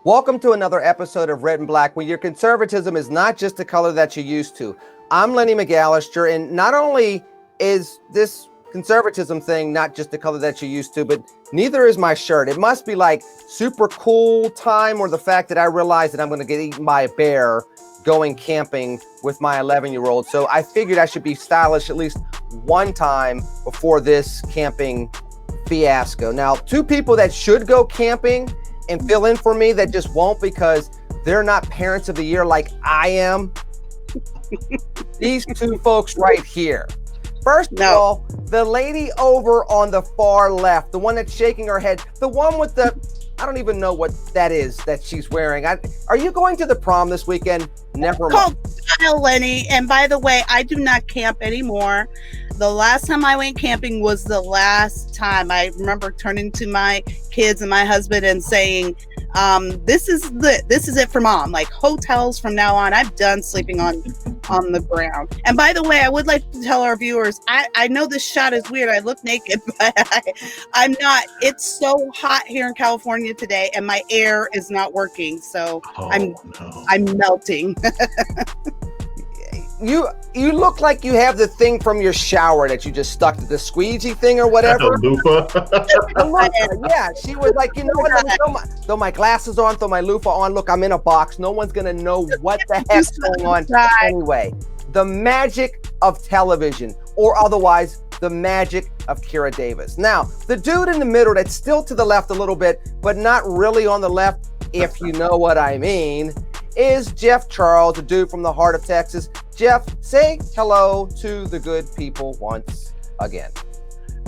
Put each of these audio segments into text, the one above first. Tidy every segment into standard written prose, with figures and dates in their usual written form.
Welcome to another episode of Red and Black, where your conservatism is not just the color that you're used to. I'm Lenny McAllister, and not only is this conservatism thing not just the color that you're used to, but neither is my shirt. It must be like super cool time, or the fact that I realize that I'm going to get eaten by a bear going camping with my 11-year-old. So I figured I should be stylish at least one time before this camping fiasco. Now, two people that should go camping and fill in for me that just won't because they're not parents of the year like I am. These two folks right here. First of all, the lady over on the far left, the one that's shaking her head, the one with the, I don't even know what that is that she's wearing. Are you going to the prom this weekend? Never mind. Called style, Lenny. And by the way, I do not camp anymore. The last time I went camping was the last time. I remember turning to my kids and my husband and saying, this is it for mom. Like, hotels from now on. I'm done sleeping on the ground. And by the way, I would like to tell our viewers, I know this shot is weird. I look naked, but I'm not. It's so hot here in California today, and my air is not working. So I'm melting. You look like you have the thing from your shower that you just stuck to the squeegee thing or whatever. A loofah. Yeah, she was like, you know what? Throw my glasses on, throw my loofah on. Look, I'm in a box. No one's gonna know what the heck's going on anyway. The magic of television, or otherwise the magic of Kira Davis. Now, the dude in the middle that's still to the left a little bit, but not really on the left, if you know what I mean, is Jeff Charles, the dude from the heart of Texas. Jeff, say hello to the good people once again.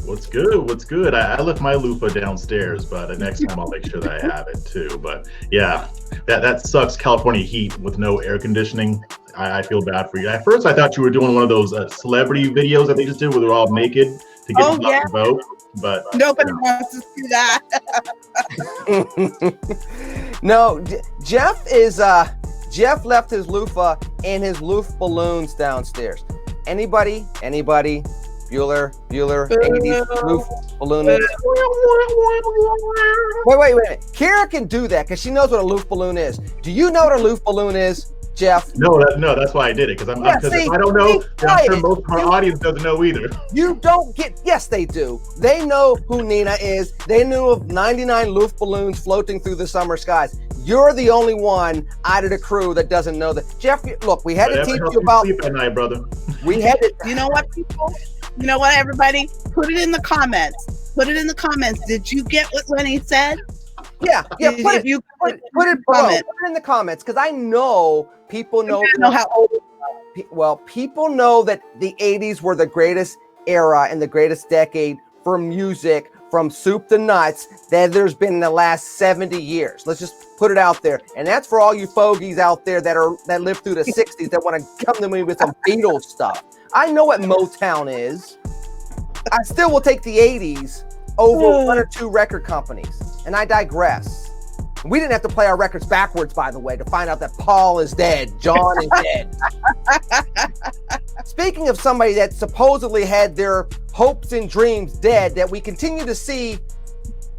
What's good? What's good? I left my loofah downstairs, but the next time I'll make sure that I have it too. But yeah, that sucks. California heat with no air conditioning. I feel bad for you. At first, I thought you were doing one of those celebrity videos that they just did where they're all naked to get them off the boat. But nobody wants to see that. No, Jeff left his loofah and his loof balloons downstairs. Anybody? Bueller, 80s loof balloon. Wait. Kira can do that because she knows what a loof balloon is. Do you know what a loof balloon is, Jeff? No, that's why I did it, because if I don't know, then I'm sure most of our audience doesn't know either. You don't get, yes they do. They know who Nina is. They knew of 99 loof balloons floating through the summer skies. You're the only one out of the crew that doesn't know that. Jeff, look, we had to teach you about sleep at night, brother. We had to. You know what, people? You know what, everybody? Put it in the comments. Did you get what Lenny said? Yeah. Put it in the comments, because I know people know how old. Well, people know that the 80s were the greatest era and the greatest decade for music, from soup to nuts, that there's been in the last 70 years. Let's just put it out there. And that's for all you fogies out there that lived through the 60s that want to come to me with some Beatles stuff. I know what Motown is. I still will take the 80s over one or two record companies. And I digress. We didn't have to play our records backwards, by the way, to find out that Paul is dead, John is dead. Speaking of somebody that supposedly had their hopes and dreams dead, that we continue to see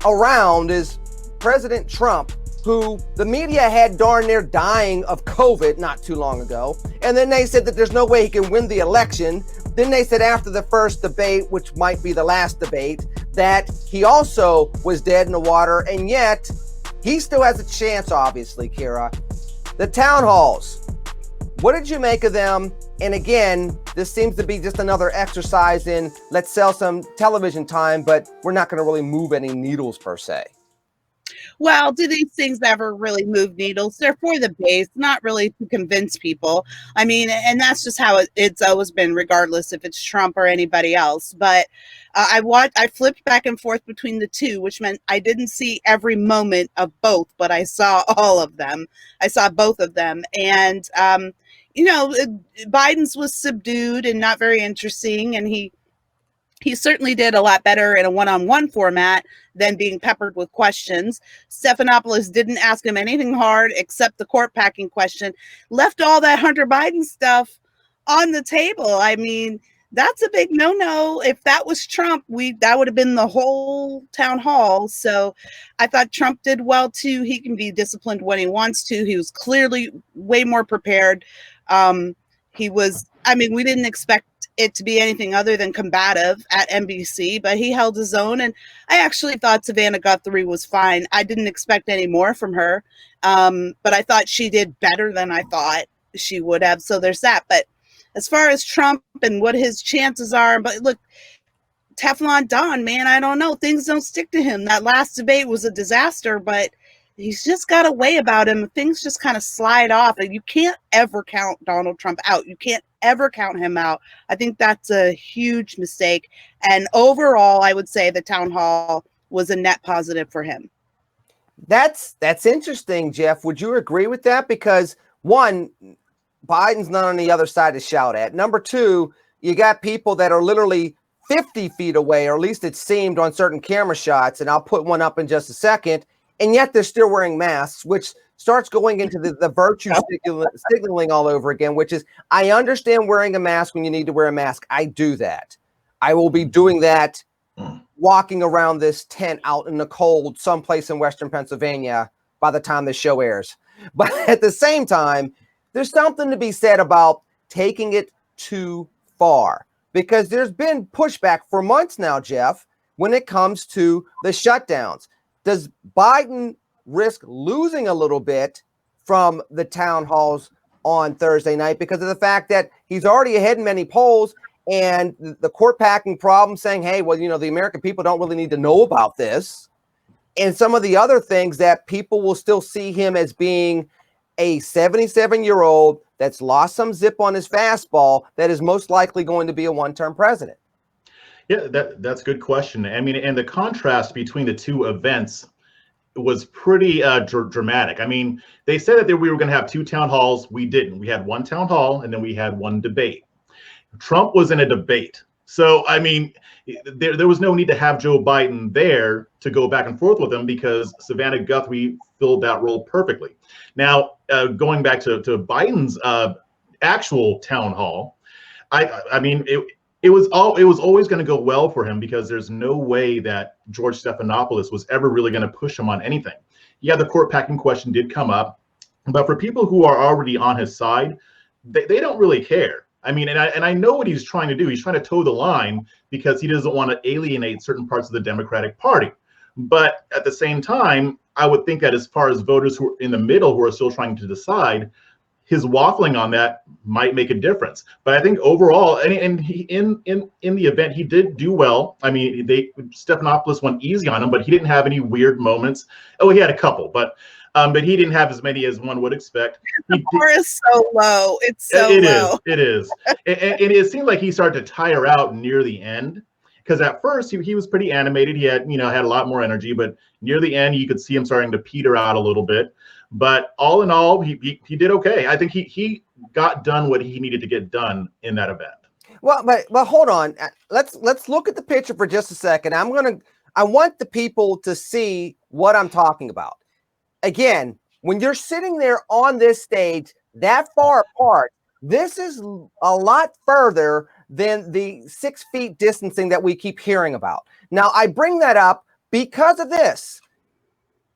around, is President Trump, who the media had darn near dying of COVID not too long ago. And then they said that there's no way he can win the election. Then they said after the first debate, which might be the last debate, that he also was dead in the water. And yet he still has a chance, obviously, Kira. The town halls, what did you make of them? And again, this seems to be just another exercise in let's sell some television time, but we're not going to really move any needles per se. Well, do these things ever really move needles? They're for the base, not really to convince people. I mean, and that's just how it's always been, regardless if it's Trump or anybody else. But I flipped back and forth between the two, which meant I didn't see every moment of both, but I saw all of them. I saw both of them. And, Biden's was subdued and not very interesting. And he certainly did a lot better in a one-on-one format than being peppered with questions. Stephanopoulos didn't ask him anything hard except the court packing question, left all that Hunter Biden stuff on the table. I mean, That's a big no-no. If that was Trump, that would have been the whole town hall. So I thought Trump did well too. He can be disciplined when he wants to. He was clearly way more prepared. We didn't expect it to be anything other than combative at NBC, but he held his own. And I actually thought Savannah Guthrie was fine. I didn't expect any more from her. But I thought she did better than I thought she would have. So there's that. But as far as Trump and what his chances are, but look, Teflon Don, man, I don't know. Things don't stick to him. That last debate was a disaster, but he's just got a way about him. Things just kind of slide off, and you can't ever count Donald Trump out. You can't ever count him out. I think that's a huge mistake. And overall, I would say the town hall was a net positive for him. That's interesting, Jeff. Would you agree with that? Because one, Biden's not on the other side to shout at. Number two, you got people that are literally 50 feet away, or at least it seemed on certain camera shots, and I'll put one up in just a second, and yet they're still wearing masks, which starts going into the virtue signaling all over again, which is, I understand wearing a mask when you need to wear a mask. I do that. I will be doing that walking around this tent out in the cold someplace in Western Pennsylvania by the time the show airs. But at the same time, there's something to be said about taking it too far, because there's been pushback for months now, Jeff, when it comes to the shutdowns. Does Biden risk losing a little bit from the town halls on Thursday night because of the fact that he's already ahead in many polls, and the court packing problem saying, hey, well, the American people don't really need to know about this, and some of the other things that people will still see him as being a 77-year-old that's lost some zip on his fastball that is most likely going to be a one-term president? Yeah, that's a good question. I mean, and the contrast between the two events was pretty dramatic. I mean, they said that we were going to have two town halls. We didn't. We had one town hall, and then we had one debate. Trump was in a debate. So, I mean, there was no need to have Joe Biden there to go back and forth with him, because Savannah Guthrie filled that role perfectly. Now, going back to Biden's actual town hall, I mean, it was always going to go well for him, because there's no way that George Stephanopoulos was ever really going to push him on anything. Yeah, the court packing question did come up, but for people who are already on his side, they don't really care. I mean, and I know what he's trying to do. He's trying to toe the line because he doesn't want to alienate certain parts of the Democratic Party. But at the same time, I would think that as far as voters who are in the middle who are still trying to decide, his waffling on that might make a difference. But I think overall, and he in the event, he did do well. I mean, Stephanopoulos went easy on him, but he didn't have any weird moments. Oh, he had a couple, but he didn't have as many as one would expect. The bar is so low. It's so low. It is. And it seemed like he started to tire out near the end, because at first he was pretty animated. He had a lot more energy, but near the end you could see him starting to peter out a little bit. But all in all, he did okay. I think he got done what he needed to get done in that event. Well, but hold on. Let's look at the picture for just a second. I want the people to see what I'm talking about. Again, when you're sitting there on this stage that far apart, this is a lot further than the 6 feet distancing that we keep hearing about. Now, I bring that up because of this.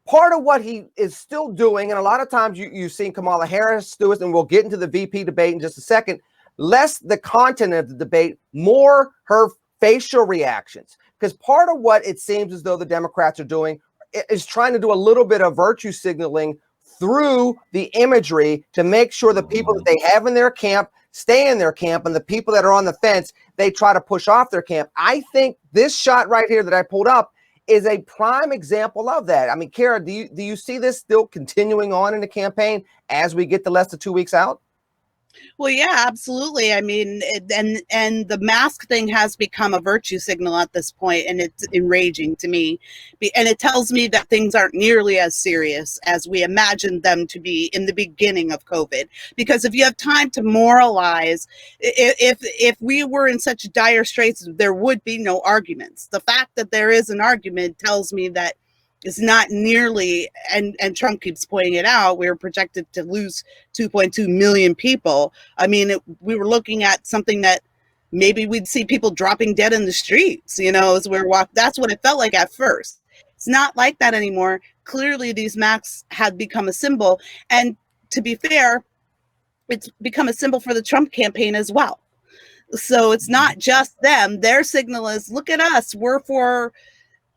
Part of what he is still doing, and a lot of times you've seen Kamala Harris do it, and we'll get into the VP debate in just a second, less the content of the debate, more her facial reactions. Because part of what it seems as though the Democrats are doing is trying to do a little bit of virtue signaling through the imagery to make sure the people that they have in their camp stay in their camp, and the people that are on the fence, they try to push off their camp. I think this shot right here that I pulled up is a prime example of that. I mean, Kara, do you see this still continuing on in the campaign as we get to less than 2 weeks out? Well, yeah, absolutely. I mean, and the mask thing has become a virtue signal at this point, and it's enraging to me. And it tells me that things aren't nearly as serious as we imagined them to be in the beginning of COVID. Because if you have time to moralize, if we were in such dire straits, there would be no arguments. The fact that there is an argument tells me that it's not nearly, and Trump keeps pointing it out, we were projected to lose 2.2 million people. I mean, we were looking at something that maybe we'd see people dropping dead in the streets, as we're walking. That's what it felt like at first. It's not like that anymore. Clearly, these masks have become a symbol. And to be fair, it's become a symbol for the Trump campaign as well. So it's not just them. Their signal is, look at us. We're for,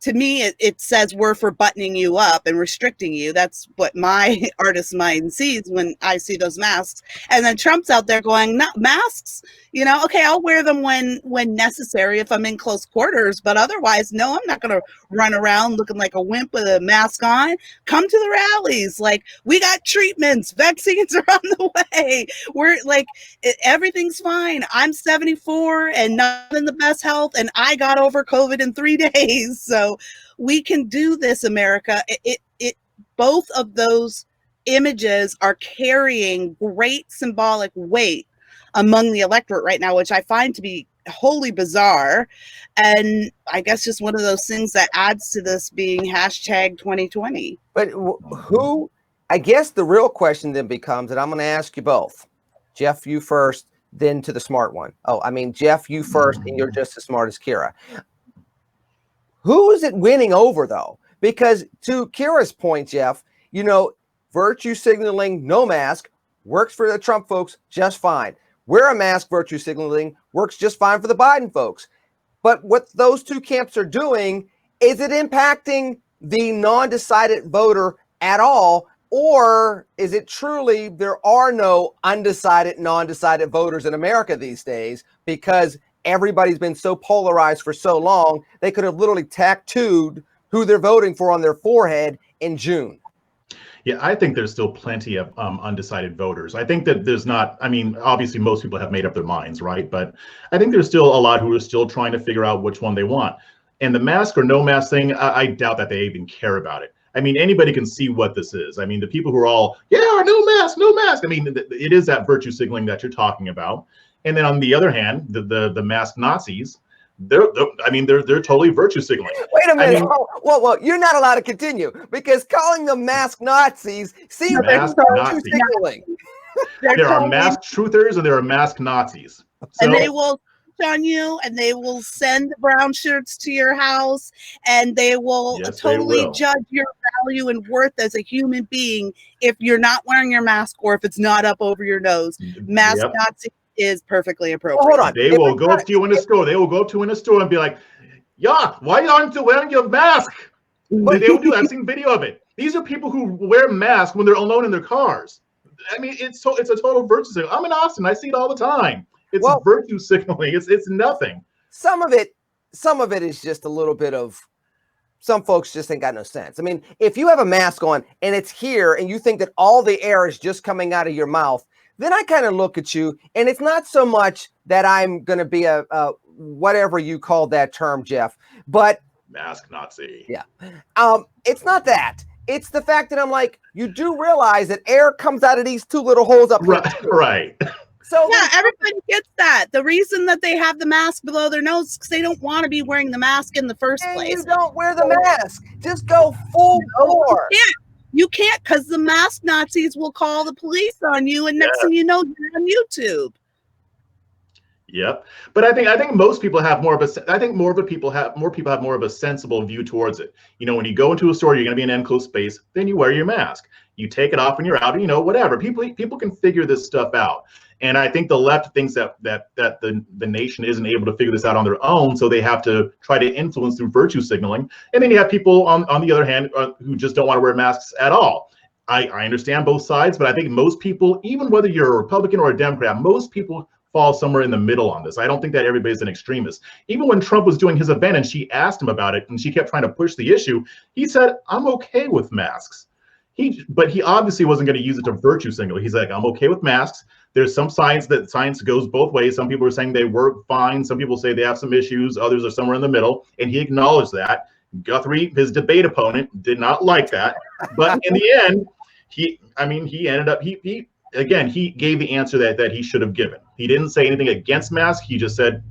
to me, it says we're for buttoning you up and restricting you. That's what my artist mind sees when I see those masks. And then Trump's out there going, not masks, okay, I'll wear them when necessary if I'm in close quarters, but otherwise, no, I'm not going to run around looking like a wimp with a mask on. Come to the rallies. Like, we got treatments, vaccines are on the way. We're like, everything's fine. I'm 74 and not in the best health, and I got over COVID in 3 days. So we can do this, America. Both of those images are carrying great symbolic weight among the electorate right now, which I find to be wholly bizarre. And I guess just one of those things that adds to this being hashtag 2020. But who, I guess the real question then becomes, and I'm going to ask you both, Jeff, you first, then to the smart one. Jeff, you first, and you're just as smart as Kira. Who is it winning over, though? Because to Kira's point, Jeff, virtue signaling, no mask, works for the Trump folks just fine. Wear a mask, virtue signaling, works just fine for the Biden folks. But what those two camps are doing, is it impacting the non-decided voter at all? Or is it truly there are no undecided, non-decided voters in America these days because everybody's been so polarized for so long, they could have literally tattooed who they're voting for on their forehead in June? Yeah, I think there's still plenty of undecided voters. I think that there's not, obviously most people have made up their minds, right? But I think there's still a lot who are still trying to figure out which one they want. And the mask or no mask thing, I doubt that they even care about it. Anybody can see what this is. The people who are all, yeah, no mask, no mask. It is that virtue signaling that you're talking about. And then on the other hand, the mask Nazis, they're totally virtue signaling. Wait a minute. Well, you're not allowed to continue because calling them mask Nazis seems like virtue signaling. There are mask truthers and there are mask Nazis. So, and they will on you, and they will send brown shirts to your house, and they will totally judge your value and worth as a human being if you're not wearing your mask or if it's not up over your nose. Mask Nazi is perfectly appropriate. Hold on. They will go up to you in the store. They will go up to you in the store and be like, "Yeah, why aren't you wearing your mask?" They will do. I've seen video of it. These are people who wear masks when they're alone in their cars. It's a total virtue signal. I'm in Austin. I see it all the time. It's virtue signaling. It's nothing. Some of it is just a little bit of, some folks just ain't got no sense. If you have a mask on and it's here and you think that all the air is just coming out of your mouth, then I kind of look at you, and it's not so much that I'm going to be a whatever you call that term, Jeff, but mask Nazi. Yeah. It's not that. It's the fact that I'm like, you do realize that air comes out of these two little holes up here. Right. So yeah, everybody gets that. The reason that they have the mask below their nose is because they don't want to be wearing the mask in the first place. You don't wear the mask. Just go full bore. You can't, because the mask Nazis will call the police on you, and next thing you know, you're on YouTube. Yep, but I think most people have more of a. More people have more of a sensible view towards it. When you go into a store, you're going to be in an enclosed space. Then you wear your mask. You take it off when you're out. Whatever. People can figure this stuff out. And I think the left thinks that the nation isn't able to figure this out on their own, so they have to try to influence through virtue signaling. And then you have people on the other hand who just don't want to wear masks at all. I understand both sides, but I think most people, even whether you're a Republican or a Democrat, most people fall somewhere in the middle on this. I don't think that everybody's an extremist. Even when Trump was doing his event and she asked him about it and she kept trying to push the issue, he said, "I'm okay with masks." But he obviously wasn't going to use it to virtue signal. He's like, "I'm okay with masks." There's some science goes both ways. Some people are saying they work fine. Some people say they have some issues. Others are somewhere in the middle. And he acknowledged that. Guthrie, his debate opponent, did not like that. But in the end, he ended up, he gave the answer that he should have given. He didn't say anything against masks. He just said,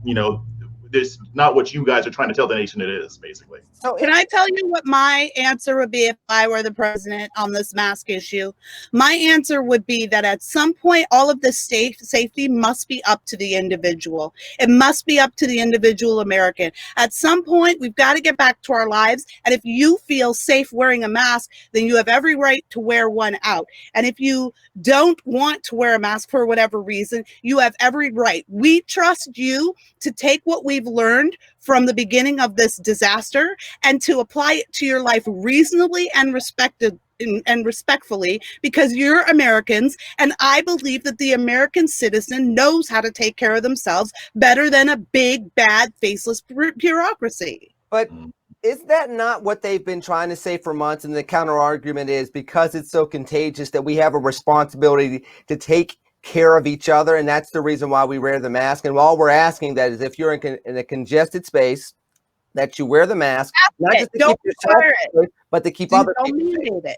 this not what you guys are trying to tell the nation it is, basically. So Can I tell you what my answer would be if I were the president on this mask issue? My answer would be that at some point, all of this safety must be up to the individual. It must be up to the individual American. At some point, we've got to get back to our lives. And if you feel safe wearing a mask, then you have every right to wear one out. And if you don't want to wear a mask for whatever reason, you have every right. We trust you to take what we've learned from the beginning of this disaster and to apply it to your life reasonably and respectfully, because you're Americans, and I believe that the American citizen knows how to take care of themselves better than a big, bad, faceless bureaucracy. But is that not what they've been trying to say for months? And the counter argument is because it's so contagious that we have a responsibility to take care of each other, and that's the reason why we wear the mask. And all we're asking that is if you're in a congested space, that you wear the mask, not just to keep yourself safe, but to keep other people safe.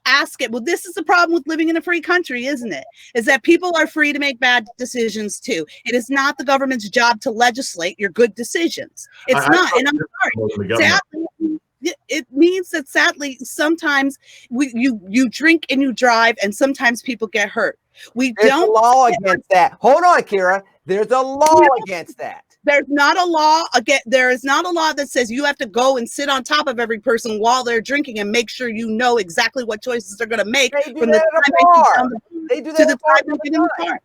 Ask it. Well, this is the problem with living in a free country, isn't it? Is that people are free to make bad decisions too. It is not the government's job to legislate your good decisions. It's not. And I'm sorry. Sadly, it means that sadly, sometimes you drink and you drive, and sometimes people get hurt. There's a law against that. Hold on, Kira. There's a law against that. There's not a law there is not a law that says you have to go and sit on top of every person while they're drinking and make sure you know exactly what choices they're going to make from the time they do that to the time they get in the car.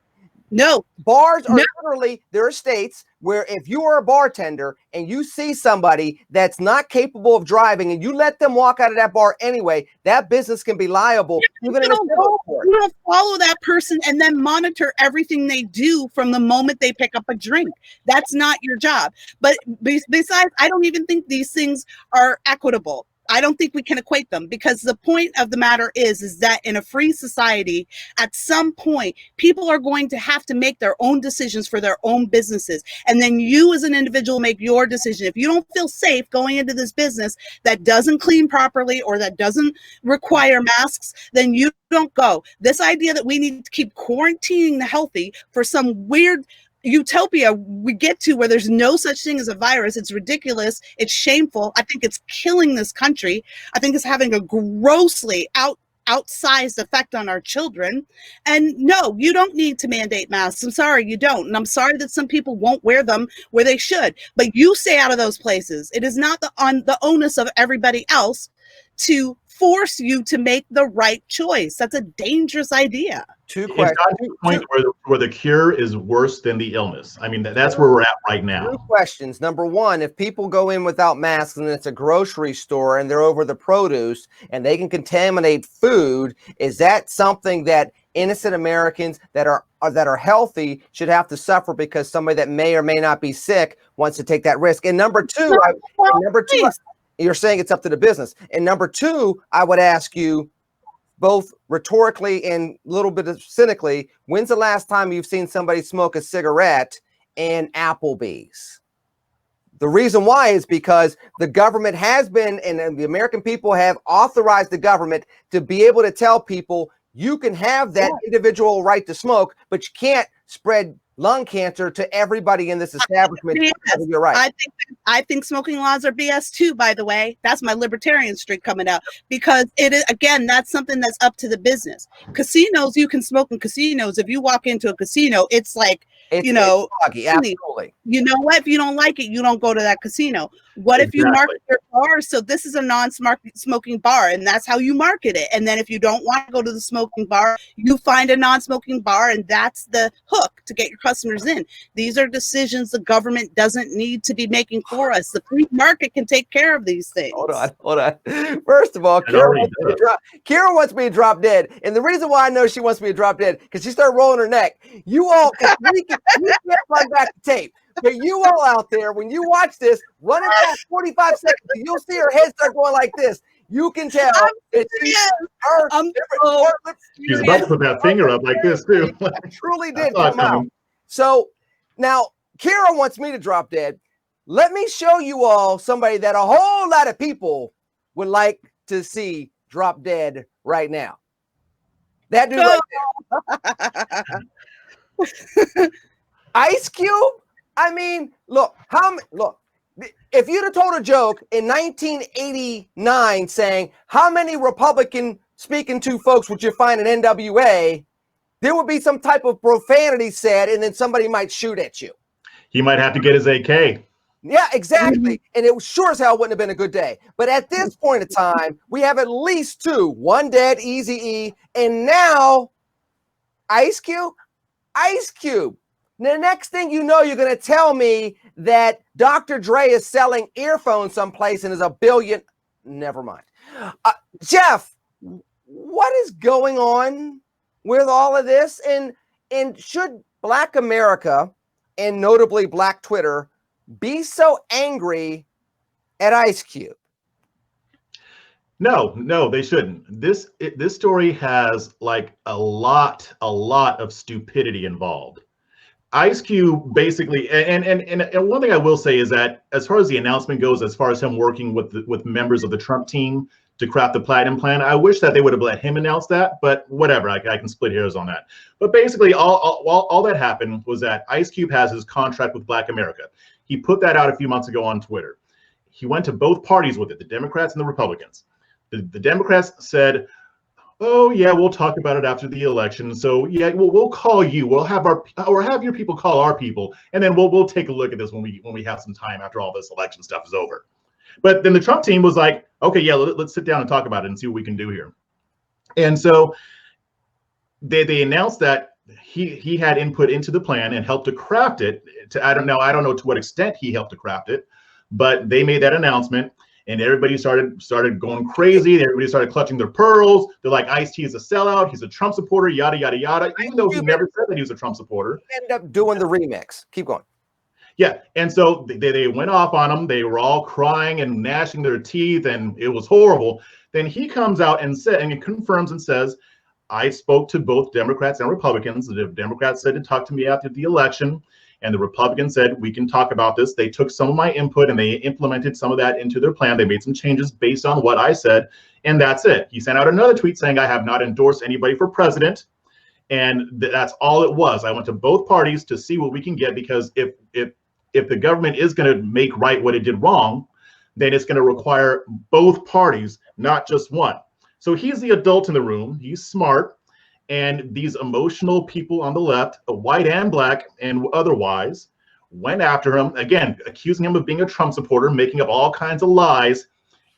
No, bars are literally, there are states where if you are a bartender and you see somebody that's not capable of driving and you let them walk out of that bar anyway, that business can be liable. You don't follow that person and then monitor everything they do from the moment they pick up a drink. That's not your job. But besides, I don't even think these things are equitable. I don't think we can equate them, because the point of the matter is that in a free society, at some point, people are going to have to make their own decisions for their own businesses. And then you as an individual make your decision. If you don't feel safe going into this business that doesn't clean properly or that doesn't require masks, then you don't go. This idea that we need to keep quarantining the healthy for some weird utopia we get to where there's no such thing as a virus. It's ridiculous. It's shameful. I think it's killing this country. I think it's having a grossly outsized effect on our children. And no, you don't need to mandate masks. I'm sorry, you don't. And I'm sorry that some people won't wear them where they should. But you stay out of those places. It is not on the onus of everybody else to force you to make the right choice. That's a dangerous idea. It's gotten to the point where the cure is worse than the illness. I mean, that's where we're at right now. Two questions. Number one, if people go in without masks and it's a grocery store and they're over the produce and they can contaminate food, is that something that innocent Americans that are healthy should have to suffer because somebody that may or may not be sick wants to take that risk? And number two, you're saying it's up to the business. And number two, I would ask you, both rhetorically and a little bit of cynically, when's the last time you've seen somebody smoke a cigarette in Applebee's? The reason why is because the government has been, and the American people have authorized the government to be able to tell people you can have that individual right to smoke, but you can't spread lung cancer to everybody in this establishment. You're right. I think smoking laws are BS too, by the way. That's my libertarian streak coming out, because it is, again, that's something that's up to the business. Casinos, you can smoke in casinos. If you walk into a casino, it's like, it's foggy, absolutely. You know what? If you don't like it, you don't go to that casino. What if you market your bar? So this is a non-smoking bar, and that's how you market it. And then if you don't want to go to the smoking bar, you find a non-smoking bar, and that's the hook to get your customers in. These are decisions the government doesn't need to be making for us. The free market can take care of these things. Hold on. First of all, Kira wants me to drop dead. And the reason why I know she wants me to drop dead, because she started rolling her neck. You all, we can't run back the tape. But you all out there, when you watch this, run it back 45 seconds, you'll see her head start going like this. You can tell that she's about to put that finger up like this too. Truly did come out. So now Kira wants me to drop dead. Let me show you all somebody that a whole lot of people would like to see drop dead right now. That dude right there. Ice Cube I mean, look, if you'd have told a joke in 1989 saying, how many Republican speaking to folks would you find in NWA, there would be some type of profanity said, and then somebody might shoot at you. He might have to get his AK. Yeah, exactly. And it sure as hell wouldn't have been a good day. But at this point in time, we have at least two, one dead, Eazy-E, and now Ice Cube. The next thing you know, you're going to tell me that Dr. Dre is selling earphones someplace and is a billion. Never mind. Jeff, what is going on with all of this? And should Black America, and notably Black Twitter, be so angry at Ice Cube? No, they shouldn't. This story has like a lot of stupidity involved. Ice Cube basically, and one thing I will say is that as far as the announcement goes, as far as him working with members of the Trump team to craft the Platinum Plan, I wish that they would have let him announce that, but whatever, I can split hairs on that. But basically, all that happened was that Ice Cube has his contract with Black America. He put that out a few months ago on Twitter. He went to both parties with it, the Democrats and the Republicans. The Democrats said, oh yeah, we'll talk about it after the election. So yeah, we'll call you. We'll have have your people call our people, and then we'll take a look at this when we have some time after all this election stuff is over. But then the Trump team was like, okay, yeah, let's sit down and talk about it and see what we can do here. And so they announced that he had input into the plan and helped to craft it. I don't know to what extent he helped to craft it, but they made that announcement. And everybody started going crazy. Everybody started clutching their pearls. They're like, Ice-T is a sellout. He's a Trump supporter, yada, yada, yada. Even though he never said that he was a Trump supporter. He ended up doing the remix. Keep going. Yeah. And so they went off on him. They were all crying and gnashing their teeth, and it was horrible. Then he comes out and he confirms and says, I spoke to both Democrats and Republicans. The Democrats said to talk to me after the election. And the Republicans said, we can talk about this. They took some of my input and they implemented some of that into their plan. They made some changes based on what I said. And that's it. He sent out another tweet saying, I have not endorsed anybody for president. And that's all it was. I went to both parties to see what we can get, because if the government is going to make right what it did wrong, then it's going to require both parties, not just one. So he's the adult in the room. He's smart. And these emotional people on the left, white and Black and otherwise, went after him, again, accusing him of being a Trump supporter, making up all kinds of lies.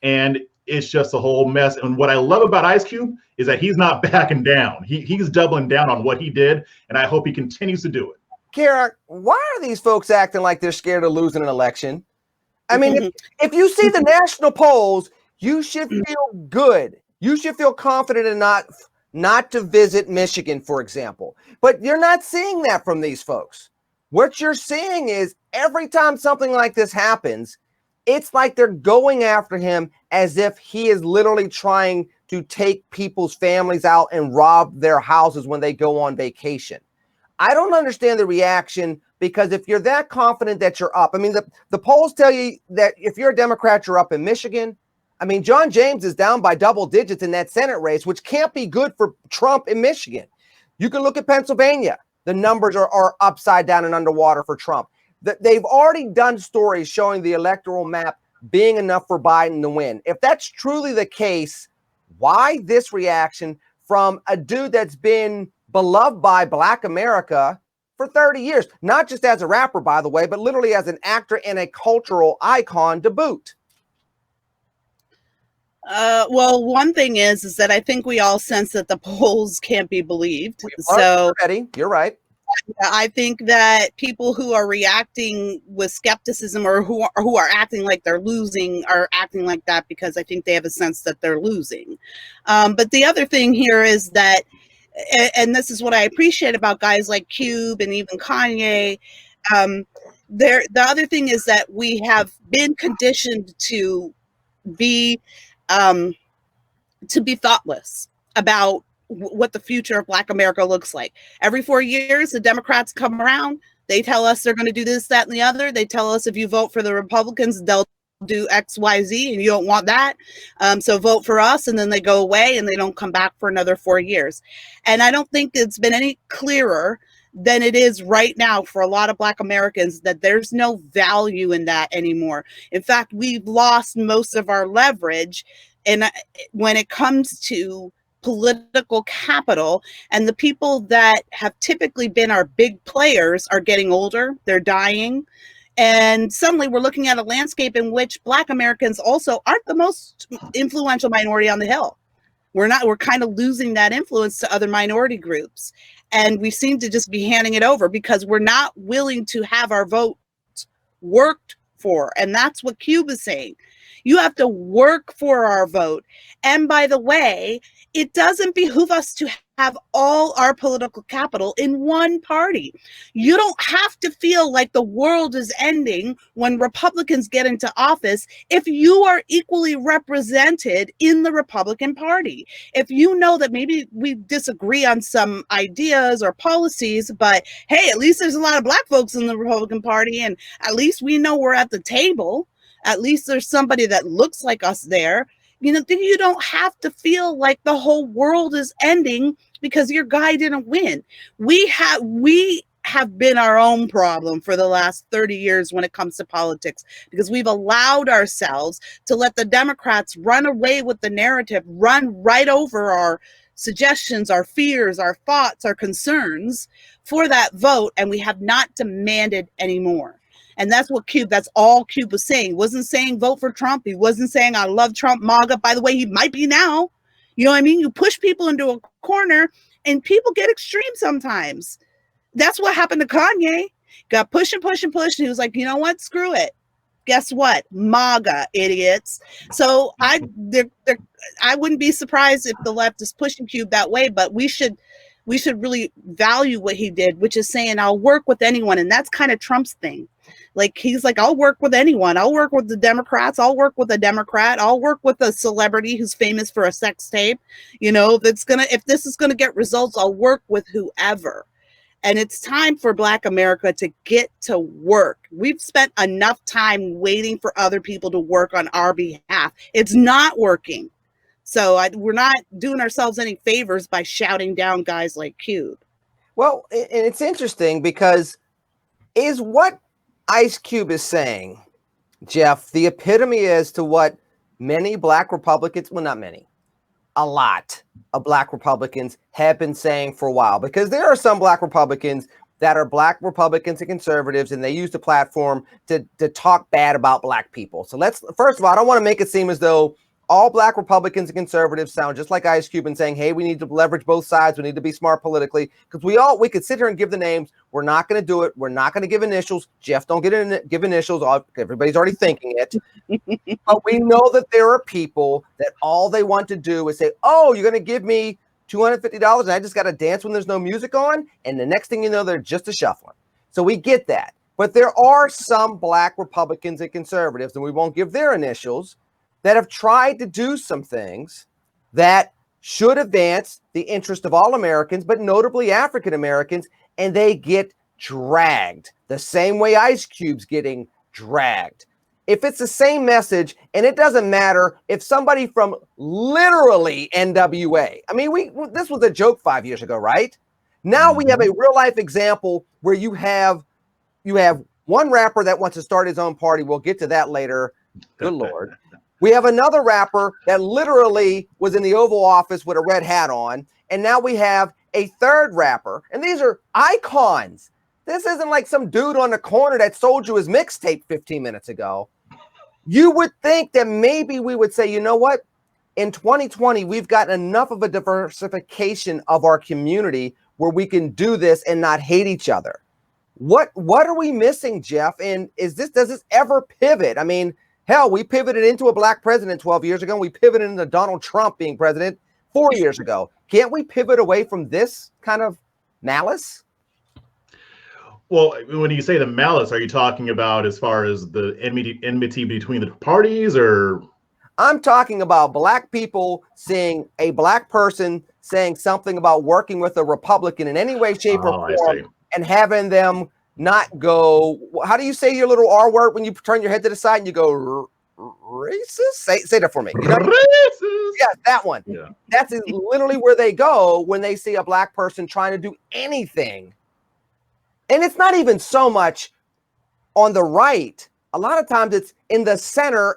And it's just a whole mess. And what I love about Ice Cube is that he's not backing down. He's doubling down on what he did. And I hope he continues to do it. Kara, why are these folks acting like they're scared of losing an election? I mean, if you see the national polls, you should feel good. You should feel confident enough not to visit Michigan, for example. But you're not seeing that from these folks. What you're seeing is every time something like this happens, it's like they're going after him as if he is literally trying to take people's families out and rob their houses when they go on vacation. I don't understand the reaction, because if you're that confident that you're up, I mean, the polls tell you that if you're a Democrat, you're up in Michigan. I mean, John James is down by double digits in that Senate race, which can't be good for Trump in Michigan. You can look at Pennsylvania. The numbers are upside down and underwater for Trump. They've already done stories showing the electoral map being enough for Biden to win. If that's truly the case, why this reaction from a dude that's been beloved by Black America for 30 years? Not just as a rapper, by the way, but literally as an actor and a cultural icon to boot. Well, one thing is that I think we all sense that the polls can't be believed. So you're right. I think that people who are reacting with skepticism, or who are acting like they're losing, are acting like that because I think they have a sense that they're losing. But the other thing here is that, and this is what I appreciate about guys like Cube and even Kanye, the other thing is that we have been conditioned to be thoughtless about what the future of Black America looks like. Every 4 years, the Democrats come around. They tell us they're going to do this, that, and the other. They tell us if you vote for the Republicans, they'll do X, Y, Z, and you don't want that. So vote for us. And then they go away and they don't come back for another 4 years. And I don't think it's been any clearer than it is right now for a lot of Black Americans, that there's no value in that anymore. In fact, we've lost most of our leverage. And when it comes to political capital, and the people that have typically been our big players are getting older, they're dying. And suddenly we're looking at a landscape in which Black Americans also aren't the most influential minority on the Hill. We're kind of losing that influence to other minority groups. And we seem to just be handing it over because we're not willing to have our vote worked for. And that's what Cube is saying. You have to work for our vote. And by the way, it doesn't behoove us to have all our political capital in one party. You don't have to feel like the world is ending when Republicans get into office if you are equally represented in the Republican Party. If you know that maybe we disagree on some ideas or policies, but hey, at least there's a lot of Black folks in the Republican Party, and at least we know we're at the table. At least there's somebody that looks like us there. Then you don't have to feel like the whole world is ending because your guy didn't win. We have been our own problem for the last 30 years when it comes to politics, because we've allowed ourselves to let the Democrats run away with the narrative, run right over our suggestions, our fears, our thoughts, our concerns for that vote, and we have not demanded anymore. And that's all Cube was saying. He wasn't saying vote for Trump. He wasn't saying I love Trump, MAGA. By the way, he might be now. You know what I mean? You push people into a corner and people get extreme sometimes. That's what happened to Kanye. Got push and push and push. And he was like, you know what? Screw it. Guess what? MAGA, idiots. So I wouldn't be surprised if the left is pushing Cube that way, but we should really value what he did, which is saying, I'll work with anyone. And that's kind of Trump's thing. Like, he's like, I'll work with anyone. I'll work with the Democrats. I'll work with a Democrat. I'll work with a celebrity who's famous for a sex tape. If this is going to get results, I'll work with whoever. And it's time for Black America to get to work. We've spent enough time waiting for other people to work on our behalf. It's not working. So we're not doing ourselves any favors by shouting down guys like Cube. Well, and it's interesting because is what Ice Cube is saying, Jeff, the epitome as to what many Black Republicans, well, not many, a lot of Black Republicans have been saying for a while, because there are some Black Republicans that are Black Republicans and conservatives, and they use the platform to talk bad about Black people. So first of all, I don't want to make it seem as though all Black Republicans and conservatives sound just like Ice Cube and saying, hey, we need to leverage both sides. We need to be smart politically, because we could sit here and give the names. We're not going to do it. We're not going to give initials. Jeff, don't give initials. Everybody's already thinking it. But we know that there are people that all they want to do is say, oh, you're going to give me $250 and I just got to dance when there's no music on. And the next thing you know, they're just a shuffling. So we get that. But there are some Black Republicans and conservatives, and we won't give their initials, that have tried to do some things that should advance the interest of all Americans, but notably African Americans, and they get dragged the same way Ice Cube's getting dragged. If it's the same message, and it doesn't matter if somebody from literally NWA, I mean, this was a joke 5 years ago, right? Now we have a real life example where you have one rapper that wants to start his own party. We'll get to that later. Good Lord. We have another rapper that literally was in the Oval Office with a red hat on. And now we have a third rapper. And these are icons. This isn't like some dude on the corner that sold you his mixtape 15 minutes ago. You would think that maybe we would say, you know what? In 2020, we've got enough of a diversification of our community where we can do this and not hate each other. What are we missing, Jeff? And does this ever pivot? I mean, hell, we pivoted into a Black president 12 years ago. We pivoted into Donald Trump being president 4 years ago. Can't we pivot away from this kind of malice? Well, when you say the malice, are you talking about as far as the enmity between the parties, or? I'm talking about Black people seeing a Black person saying something about working with a Republican in any way, shape, or form, and having them not go, how do you say your little R word when you turn your head to the side and you go racist? Say that for me. You know? Racist. Yeah, that one. Yeah. That's literally where they go when they see a Black person trying to do anything And it's not even so much on the right. A lot of times it's in the center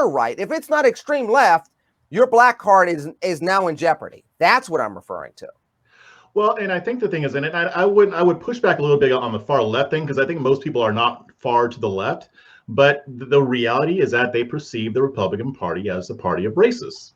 right. If it's not extreme left, your black card is now in jeopardy. That's what I'm referring to. Well, and I think the thing is, and I would push back a little bit on the far left thing, because I think most people are not far to the left. But the reality is that they perceive the Republican Party as a party of racists.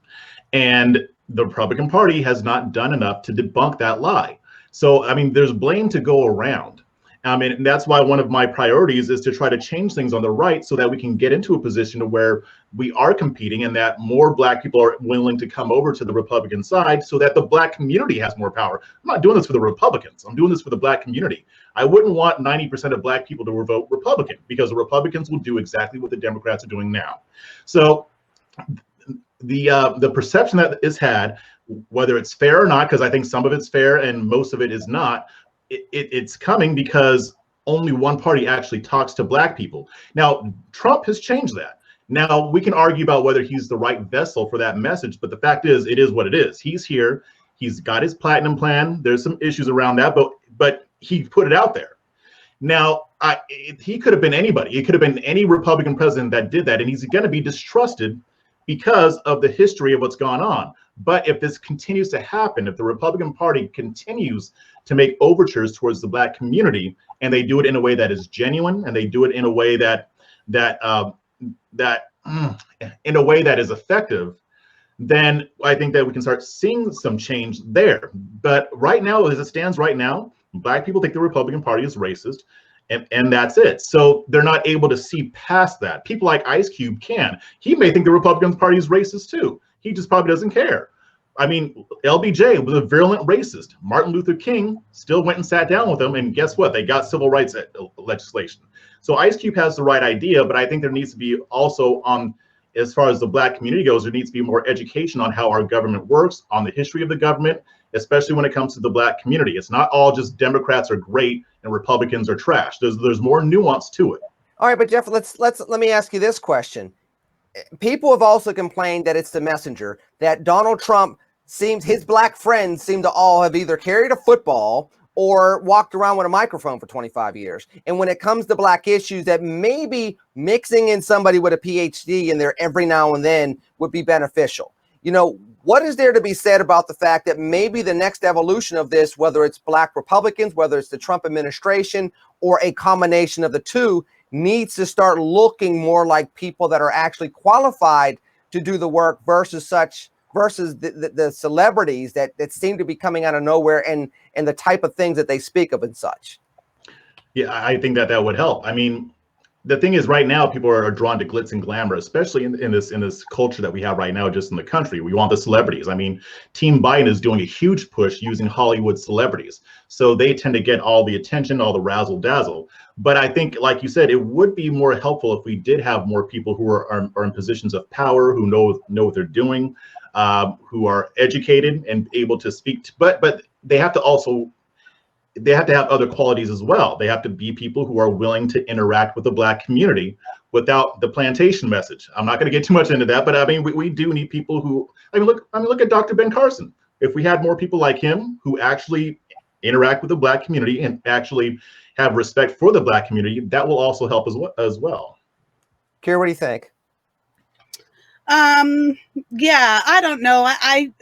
And the Republican Party has not done enough to debunk that lie. So, I mean, there's blame to go around. I mean, that's why one of my priorities is to try to change things on the right so that we can get into a position where we are competing and that more black people are willing to come over to the Republican side so that the black community has more power. I'm not doing this for the Republicans. I'm doing this for the black community. I wouldn't want 90% of black people to vote Republican, because the Republicans will do exactly what the Democrats are doing now. So the perception that is had, whether it's fair or not, because I think some of it's fair and most of it is not, it's coming because only one party actually talks to black people. Now, Trump has changed that. Now, we can argue about whether he's the right vessel for that message, but the fact is, it is what it is. He's here. He's got his platinum plan. There's some issues around that, but he put it out there. Now, he could have been anybody. It could have been any Republican president that did that, and he's going to be distrusted because of the history of what's gone on. But if this continues to happen, if the Republican Party continues to make overtures towards the black community, and they do it in a way that is genuine, and they do it in a way that is effective, then I think that we can start seeing some change there. But right now, as it stands right now, black people think the Republican Party is racist, and that's it. So they're not able to see past that. People like Ice Cube can. He may think the Republican Party is racist too. He just probably doesn't care. I mean, LBJ was a virulent racist. Martin Luther King still went and sat down with him, and guess what? They got civil rights legislation. So Ice Cube has the right idea, but I think there needs to be also, as far as the black community goes, there needs to be more education on how our government works, on the history of the government, especially when it comes to the black community. It's not all just Democrats are great and Republicans are trash. There's more nuance to it. All right, but Jeff, let me ask you this question. People have also complained that it's the messenger, that Donald Trump his black friends seem to all have either carried a football or walked around with a microphone for 25 years. And when it comes to black issues, that maybe mixing in somebody with a PhD in there every now and then would be beneficial. You know, what is there to be said about the fact that maybe the next evolution of this, whether it's black Republicans, whether it's the Trump administration, or a combination of the two, needs to start looking more like people that are actually qualified to do the work versus the celebrities that seem to be coming out of nowhere and the type of things that they speak of and such? Yeah, I think that would help. I mean, the thing is, right now, people are drawn to glitz and glamour, especially in this culture that we have right now, just in the country. We want the celebrities. I mean, Team Biden is doing a huge push using Hollywood celebrities, so they tend to get all the attention, all the razzle dazzle. But I think, like you said, it would be more helpful if we did have more people who are in positions of power, who know what they're doing, who are educated and able to speak. But they have to have other qualities as well. They have to be people who are willing to interact with the black community without the plantation message. I'm not going to get too much into that, but I mean, we do need people who, look at Dr. Ben Carson. If we had more people like him who actually interact with the black community and actually have respect for the black community, that will also help as well. Kira, what do you think? Yeah, I don't know. I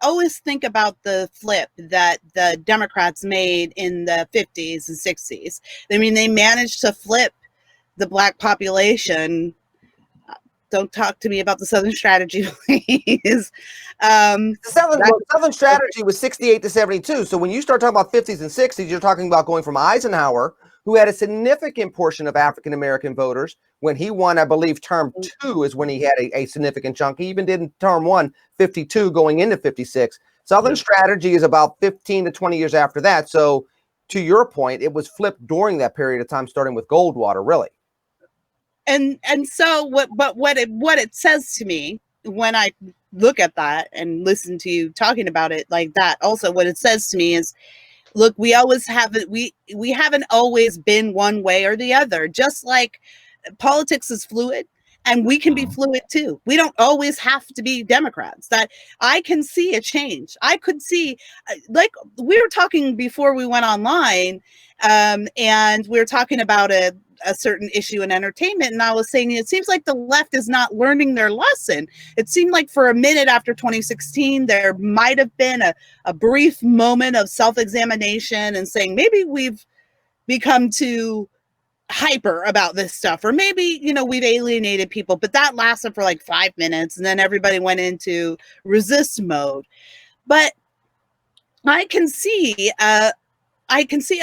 always think about the flip that the Democrats made in the 50s and 60s. I mean, they managed to flip the black population. Don't talk to me about the Southern strategy, please. The Southern strategy was 68 to 72. So when you start talking about 50s and 60s, you're talking about going from Eisenhower, who had a significant portion of African-American voters. When he won, I believe term 2 is when he had a significant chunk. He even did in term 1, 52 going into 56. Southern strategy is about 15 to 20 years after that. So to your point, it was flipped during that period of time, starting with Goldwater, really. And so what it says to me when I look at that and listen to you talking about it like that, also what it says to me is, look, we haven't always been one way or the other. Just like politics is fluid, And we can be fluid too. We don't always have to be Democrats. That I can see a change. I could see, like we were talking before we went online, and we were talking about a certain issue in entertainment, and I was saying it seems like the left is not learning their lesson. It seemed like for a minute after 2016 there might have been a brief moment of self-examination and saying maybe we've become too hyper about this stuff, or maybe we've alienated people, but that lasted for like 5 minutes and then everybody went into resist mode. But I can see a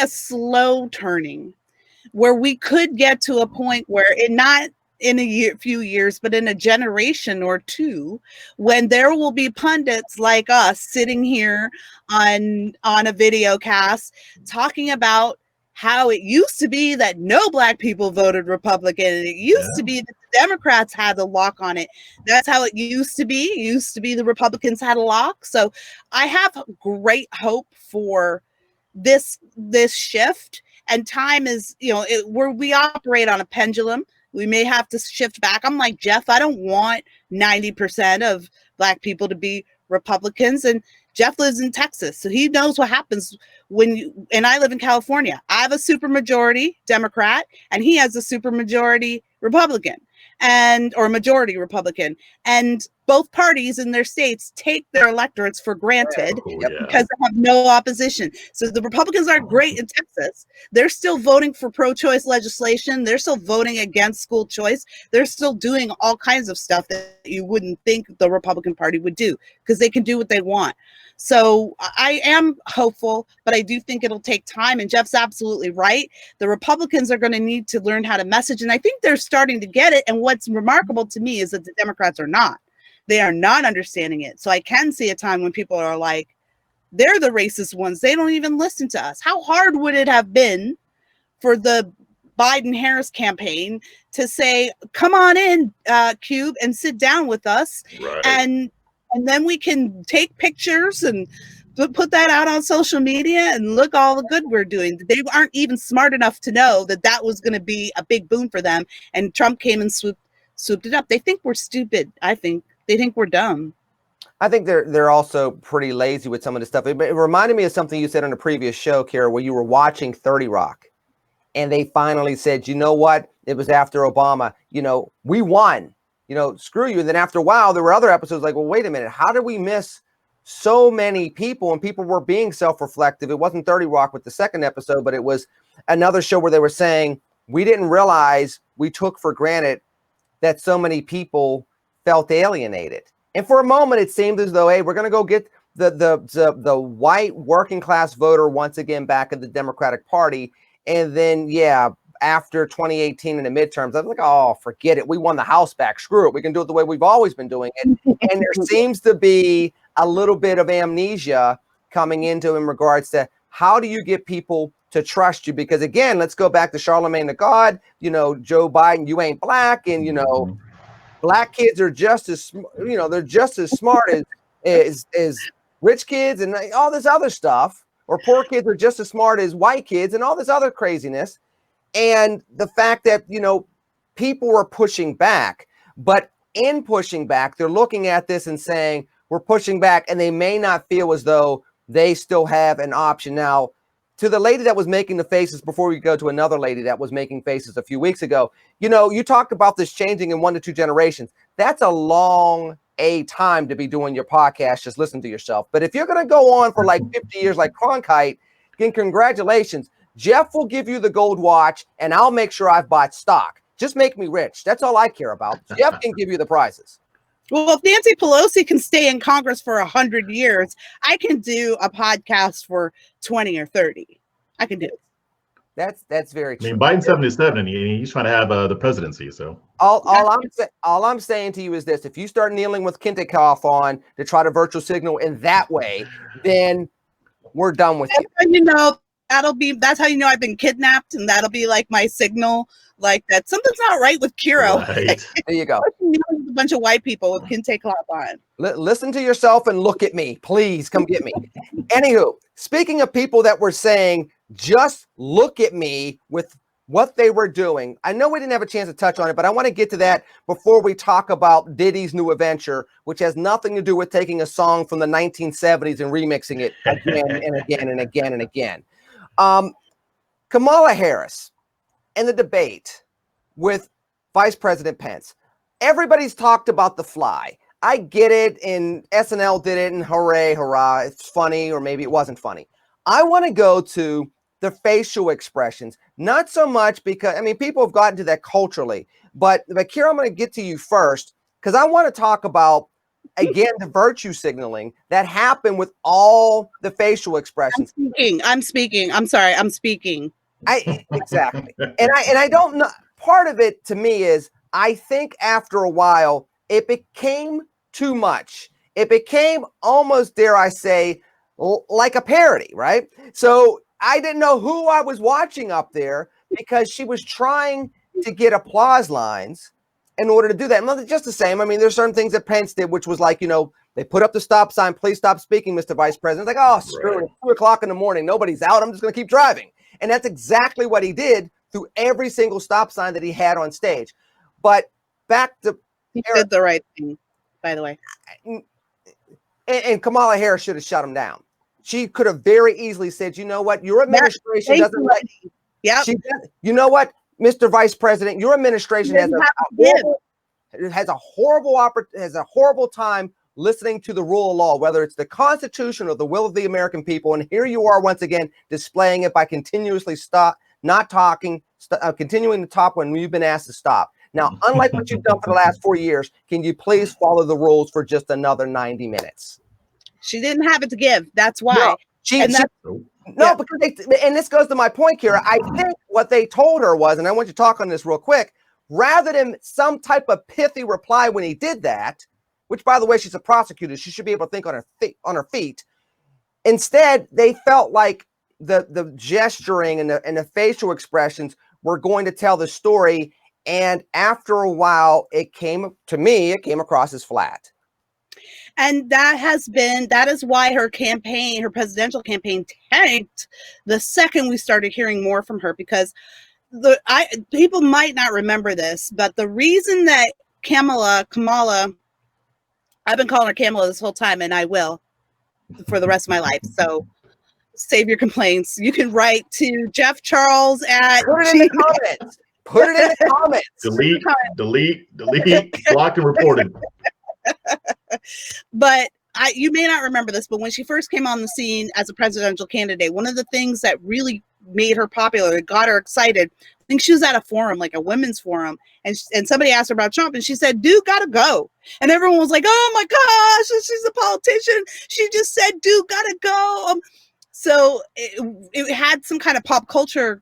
slow turning where we could get to a point where not in a few years, but in a generation or two, when there will be pundits like us sitting here on a video cast talking about how it used to be that no Black people voted Republican, and it used to be that the Democrats had the lock on it. That's how it used to be. It used to be the Republicans had a lock. So I have great hope for this shift. And time is, where we operate on a pendulum. We may have to shift back. I'm like Jeff. I don't want 90% of Black people to be Republicans. And Jeff lives in Texas, so he knows what happens and I live in California. I have a supermajority Democrat, and he has a supermajority Republican, or majority Republican. And both parties in their states take their electorates for granted because they have no opposition. So the Republicans are great in Texas. They're still voting for pro-choice legislation. They're still voting against school choice. They're still doing all kinds of stuff that you wouldn't think the Republican Party would do because they can do what they want. So I am hopeful, but I do think it'll take time. And Jeff's absolutely right. The Republicans are going to need to learn how to message. And I think they're starting to get it. And what's remarkable to me is that the Democrats are not. They are not understanding it. So I can see a time when people are like, they're the racist ones. They don't even listen to us. How hard would it have been for the Biden-Harris campaign to say, come on in, Cube, and sit down with us. Right. And then we can take pictures and put that out on social media and look all the good we're doing. They aren't even smart enough to know that was going to be a big boon for them. And Trump came and swooped it up. They think we're stupid. I think they think we're dumb. I think they're also pretty lazy with some of the stuff. It reminded me of something you said on a previous show, Kara, where you were watching 30 Rock. And they finally said, you know what? It was after Obama. We won. Screw you. And then after a while, there were other episodes like, well, wait a minute. How did we miss so many people? And people were being self-reflective. It wasn't 30 Rock with the second episode, but it was another show where they were saying, we didn't realize we took for granted that so many people felt alienated. And for a moment, it seemed as though, hey, we're going to go get the white working class voter once again back in the Democratic Party. And then, after 2018 in the midterms, I was like, oh, forget it. We won the House back. Screw it. We can do it the way we've always been doing it. And there seems to be a little bit of amnesia coming into in regards to how do you get people to trust you? Because again, let's go back to Charlemagne the God, Joe Biden, you ain't Black. And, Black kids are just as, they're just as smart as rich kids and all this other stuff. Or poor kids are just as smart as white kids and all this other craziness. And the fact that, people were pushing back, but in pushing back, they're looking at this and saying, we're pushing back, and they may not feel as though they still have an option. Now, to the lady that was making the faces, before we go to another lady that was making faces a few weeks ago, you talked about this changing in 1 to 2 generations. That's a long time to be doing your podcast. Just listen to yourself. But if you're going to go on for like 50 years like Cronkite, then congratulations. Jeff will give you the gold watch, and I'll make sure I've bought stock. Just make me rich. That's all I care about. Jeff can give you the prizes. Well, if Nancy Pelosi can stay in Congress for 100 years, I can do a podcast for 20 or 30. I can do it. That's very true. I mean, Biden's 77, and he's trying to have the presidency. So all I'm saying to you is this: if you start kneeling with Kintakoff on to try to virtual signal in that way, then we're done with you. That's how I've been kidnapped, and that'll be like my signal, like that something's not right with Kiro. Right. There you go. A bunch of white people with Kente cloth on. Listen to yourself and look at me. Please come get me. Anywho, speaking of people that were saying, just look at me with what they were doing. I know we didn't have a chance to touch on it, but I want to get to that before we talk about Diddy's new adventure, which has nothing to do with taking a song from the 1970s and remixing it again and again and again and again. Kamala Harris in the debate with Vice President Pence. Everybody's talked about The Fly. I get it, and SNL did it, and hooray, hurrah, it's funny, or maybe it wasn't funny. I want to go to the facial expressions, not so much because, I mean, people have gotten to that culturally, but Kira, I'm going to get to you first, because I want to talk about, again, the virtue signaling that happened with all the facial expressions. I'm speaking. I'm sorry, I'm speaking. Exactly. And I don't know, part of it to me is, I think after a while, it became too much. It became almost, dare I say, like a parody, right? So I didn't know who I was watching up there because she was trying to get applause lines in order to do that. And just the same, I mean, there's certain things that Pence did, which was like, you know, they put up the stop sign, please stop speaking, Mr. Vice President. Like, oh, screw it, it's 2 o'clock in the morning, nobody's out, I'm just going to keep driving. And that's exactly what he did through every single stop sign that he had on stage. But back to he did the right thing, by the way. And Kamala Harris should have shut him down. She could have very easily said, you know what, your administration doesn't like you. Yeah. You know what, Mr. Vice President, your administration has a horrible time listening to the rule of law, whether it's the Constitution or the will of the American people. And here you are once again displaying it by continuously continuing to talk when you've been asked to stop. Now, unlike what you've done for the last 4 years, can you please follow the rules for just another 90 minutes? She didn't have it to give. That's why. Because and this goes to my point, Kira. I think what they told her was, and I want you to talk on this real quick, rather than some type of pithy reply when he did that, which, by the way, she's a prosecutor, she should be able to think on her feet. Instead, they felt like the gesturing and the facial expressions were going to tell the story. And after a while, it came across as flat. And that is why her presidential campaign tanked the second we started hearing more from her, because people might not remember this, but the reason that Kamala, I've been calling her Kamala this whole time, and I will for the rest of my life. So save your complaints. You can write to Jeff Charles at Put it in the comments. Put it in the comments. Delete, blocked and reported. But you may not remember this, but when she first came on the scene as a presidential candidate, one of the things that really made her popular, got her excited, I think she was at a forum, like a women's forum, and somebody asked her about Trump, and she said, dude, gotta go. And everyone was like, oh my gosh, she's a politician. She just said, dude, gotta go. So it had some kind of pop culture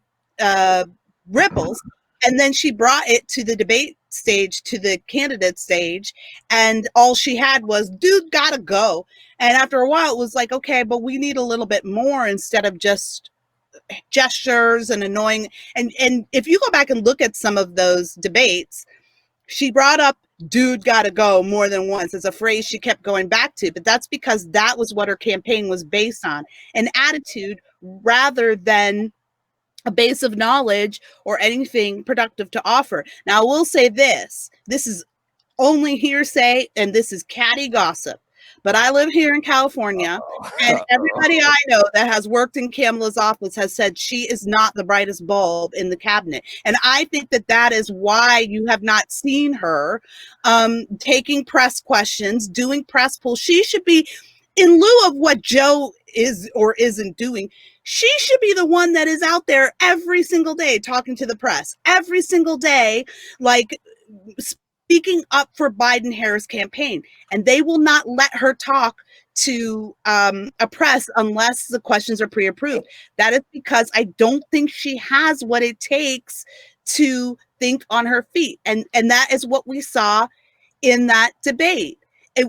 ripples. And then she brought it to the debate stage, to the candidate stage, and all she had was, dude, gotta go. And after a while, it was like, okay, but we need a little bit more instead of just gestures and annoying. And if you go back and look at some of those debates, she brought up dude gotta go more than once. It's a phrase she kept going back to, but that's because that was what her campaign was based on, an attitude rather than a base of knowledge or anything productive to offer. Now, I will say this is only hearsay and this is catty gossip, but I live here in California, and everybody I know that has worked in Kamala's office has said she is not the brightest bulb in the cabinet. And I think that is why you have not seen her taking press questions, doing press polls. She should be, in lieu of what Joe is or isn't doing, she should be the one that is out there every single day talking to the press, every single day, like speaking up for Biden-Harris campaign. And they will not let her talk to a press unless the questions are pre-approved. That is because I don't think she has what it takes to think on her feet. And that is what we saw in that debate.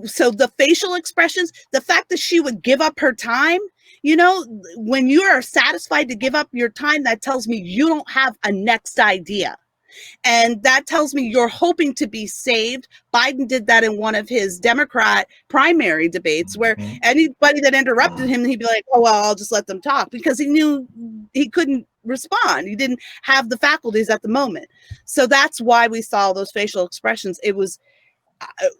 So the facial expressions, the fact that she would give up her time, you know, when you are satisfied to give up your time, that tells me you don't have a next idea. And that tells me you're hoping to be saved. Biden did that in one of his Democrat primary debates, where anybody that interrupted him, he'd be like, oh, well, I'll just let them talk, because he knew he couldn't respond. You didn't have the faculties at the moment. So that's why we saw those facial expressions. It was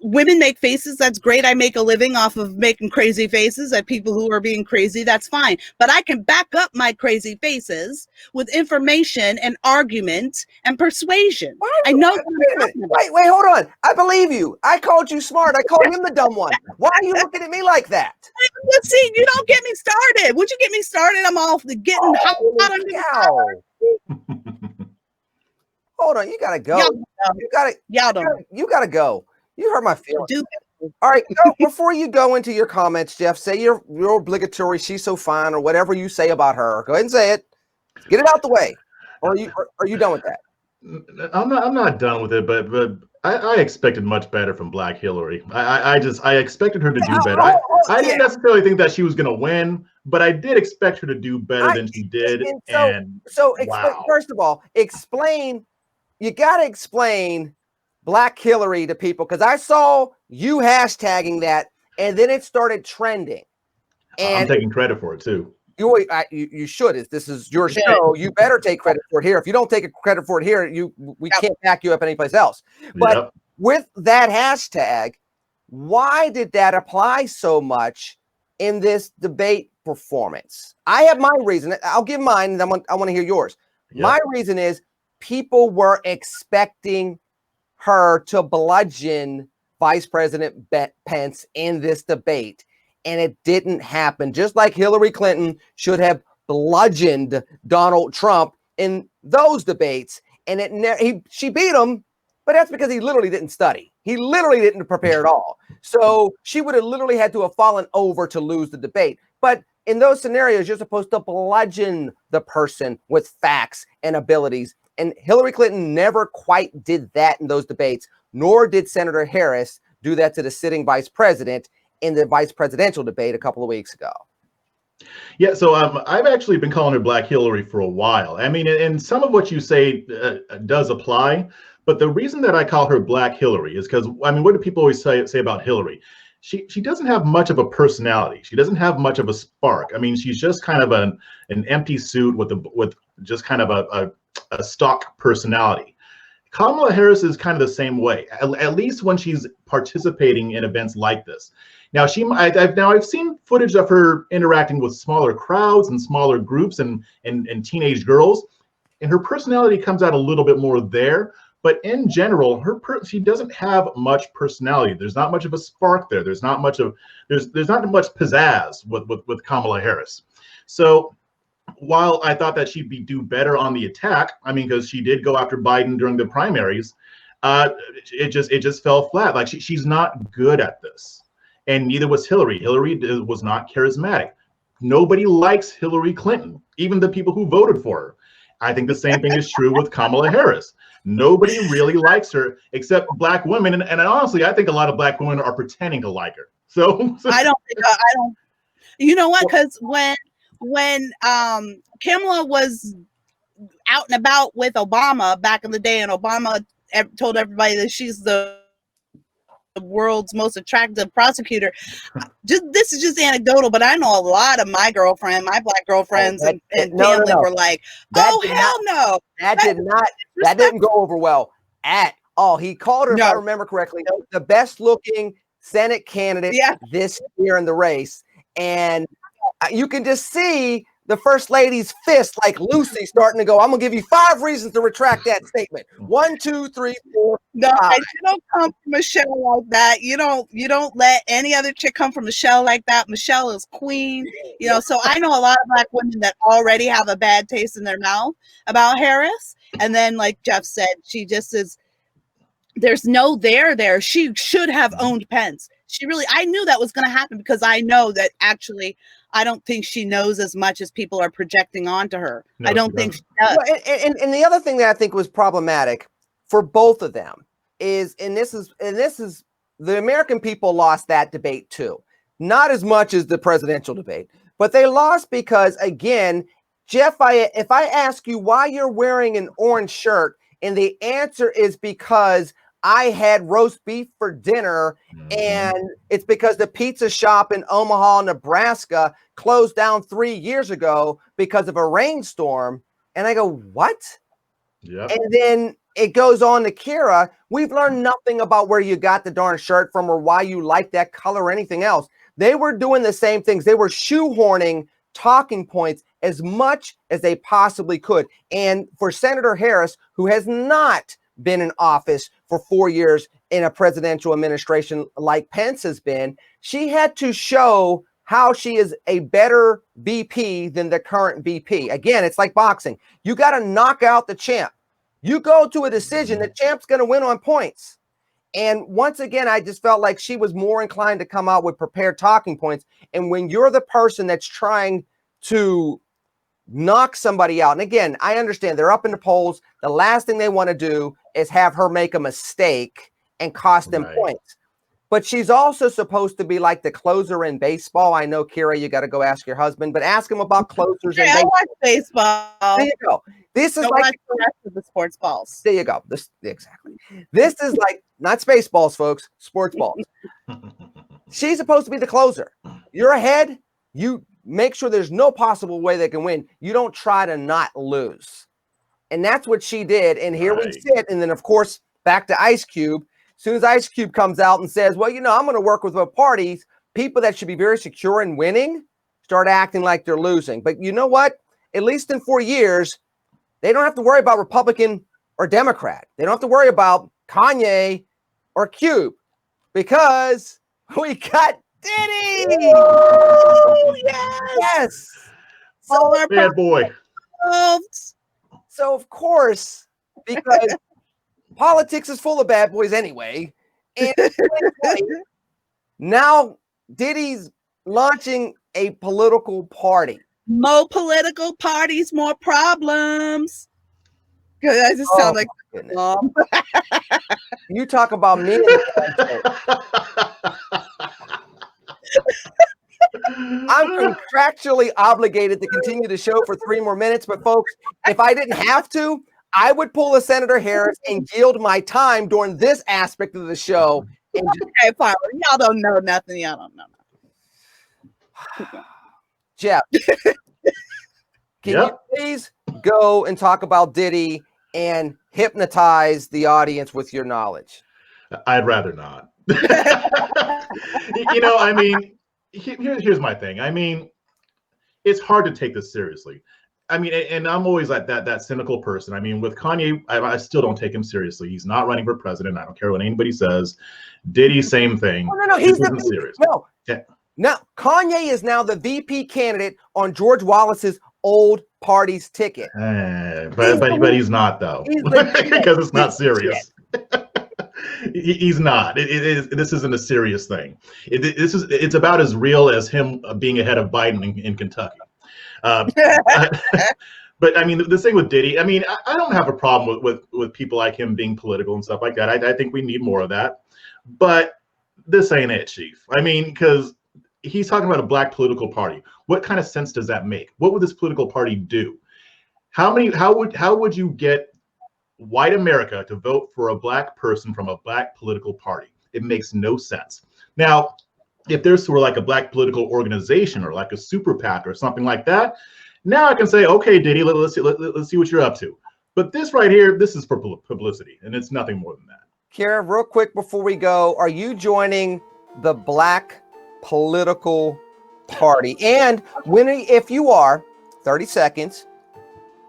women make faces. That's great. I make a living off of making crazy faces at people who are being crazy. That's fine. But I can back up my crazy faces with information and argument and persuasion. I know. Wait, hold on. I believe you. I called you smart. I called him the dumb one. Why are you looking at me like that? Let's see. You don't get me started. Once you get me started, I'm off getting hot under the collar. Hold on. You gotta go. You gotta go. You hurt my feelings. All right. Before you go into your comments, Jeff, say your obligatory "she's so fine" or whatever you say about her. Go ahead and say it. Get it out the way. Or are you done with that? I'm not done with it, but I expected much better from Black Hillary. I expected her to do better. I didn't necessarily think that she was going to win, but I did expect her to do better than she did. Wow. First of all, explain. You got to explain Black Hillary to people, because I saw you hashtagging that, and then it started trending. And I'm taking credit for it too. You should. This is your show. You better take credit for it here. If you don't take credit for it here, we can't back you up anyplace else. But with that hashtag, why did that apply so much in this debate performance? I have my reason. I'll give mine, and I want to hear yours. Yep. My reason is people were expecting her to bludgeon Vice President Pence in this debate, and it didn't happen. Just like Hillary Clinton should have bludgeoned Donald Trump in those debates, and she beat him, but that's because he literally didn't study. He literally didn't prepare at all. So she would have literally had to have fallen over to lose the debate. But in those scenarios, you're supposed to bludgeon the person with facts and abilities. And Hillary Clinton never quite did that in those debates, nor did Senator Harris do that to the sitting vice president in the vice presidential debate a couple of weeks ago. Yeah, so I've actually been calling her Black Hillary for a while. I mean, and some of what you say does apply, but the reason that I call her Black Hillary is because, I mean, what do people always say about Hillary? She doesn't have much of a personality. She doesn't have much of a spark. I mean, she's just kind of an empty suit with just kind of a stock personality. Kamala Harris is kind of the same way, at least when she's participating in events like this. Now, I've seen footage of her interacting with smaller crowds and smaller groups and teenage girls, and her personality comes out a little bit more there. But in general, she doesn't have much personality. There's not much of a spark there. There's not much pizzazz with Kamala Harris. So while I thought that she'd do better on the attack, I mean, because she did go after Biden during the primaries, it just fell flat. Like she's not good at this, and neither was Hillary. Hillary was not charismatic. Nobody likes Hillary Clinton, even the people who voted for her. I think the same thing is true with Kamala Harris. Nobody really likes her except Black women, and honestly, I think a lot of Black women are pretending to like her. So I don't. You know what? Because when Kamala was out and about with Obama back in the day, and Obama told everybody that she's the world's most attractive prosecutor. This is just anecdotal, but I know a lot of my Black girlfriends and family were like, "Oh hell no!" That didn't go over well at all. He called her, if I remember correctly, the best looking Senate candidate this year in the race, and you can just see the first lady's fist, like Lucy, starting to go, "I'm gonna give you 5 reasons to retract that statement. 1, 2, 3, 4, 5. No, you don't come from Michelle like that. You don't let any other chick come from Michelle like that. Michelle is queen. So I know a lot of Black women that already have a bad taste in their mouth about Harris. And then, like Jeff said, she just is. There's no there. She should have owned Pence. I knew that was going to happen, because I know that actually I don't think she knows as much as people are projecting onto her. No, I don't think she does. Well, and the other thing that I think was problematic for both of them is, and this is the American people lost that debate too. Not as much as the presidential debate, but they lost because, again, Jeff, if I ask you why you're wearing an orange shirt, and the answer is because I had roast beef for dinner, and it's because the pizza shop in Omaha, Nebraska closed down 3 years ago because of a rainstorm, And I go, what? Yep. And then it goes on to Kira. We've learned nothing about where you got the darn shirt from or why you like that color or anything else. They were doing the same things. They were shoehorning talking points as much as they possibly could. And for Senator Harris, who has not been in office for 4 years in a presidential administration like Pence has been, she had to show how she is a better VP than the current VP. Again, it's like boxing. You got to knock out the champ. You go to a decision, the champ's going to win on points. And once again, I just felt like she was more inclined to come out with prepared talking points. And when you're the person that's trying to knock somebody out, and again, I understand they're up in the polls. The last thing they want to do is have her make a mistake and cost them points. But she's also supposed to be like the closer in baseball. I know, Kira, you got to go ask your husband, but ask him about closers in baseball. I watch baseball. There you go. This is like the rest of the sports balls. There you go. Exactly. This is like not space balls, folks. Sports balls. She's supposed to be the closer. You're ahead. You make sure there's no possible way they can win. You don't try to not lose. And that's what she did. And here we sit. And then, of course, back to Ice Cube. As soon as Ice Cube comes out and says, well, I'm going to work with both parties, people that should be very secure in winning start acting like they're losing. But you know what? At least in 4 years, they don't have to worry about Republican or Democrat. They don't have to worry about Kanye or Cube because we got Diddy. Oh, yes. So, bad boy. So, of course, because politics is full of bad boys anyway. And now Diddy's launching a political party. More political parties, more problems. Good. I just sound like mom. You talk about me. I'm contractually obligated to continue the show for 3 more minutes. But folks, if I didn't have to, I would pull a Senator Harris and yield my time during this aspect of the show. And okay, fine. Y'all don't know nothing. Y'all don't know nothing. Jeff, can you please go and talk about Diddy and hypnotize the audience with your knowledge? I'd rather not. I mean, here's my thing. I mean, it's hard to take this seriously. I mean, and I'm always like that cynical person. I mean, with Kanye, I still don't take him seriously. He's not running for president. I don't care what anybody says. Diddy, same thing. No, he's the serious. No. Yeah. Now, Kanye is now the VP candidate on George Wallace's old party's ticket. But he's not, though, because it's not serious. He's not. This isn't a serious thing. It's about as real as him being ahead of Biden in Kentucky. But I mean, the thing with Diddy, I mean, I don't have a problem with people like him being political and stuff like that. I think we need more of that. But this ain't it, Chief. I mean, because he's talking about a black political party. What kind of sense does that make? What would this political party do? How would you get white America to vote for a black person from a black political party? It makes no sense. Now, if there's sort of like a black political organization or like a super PAC or something like that, now I can say, okay, Diddy, let's see what you're up to. But this right here, this is for publicity, and it's nothing more than that. Kara, real quick before we go, are you joining the black political party? And if you are, 30 seconds,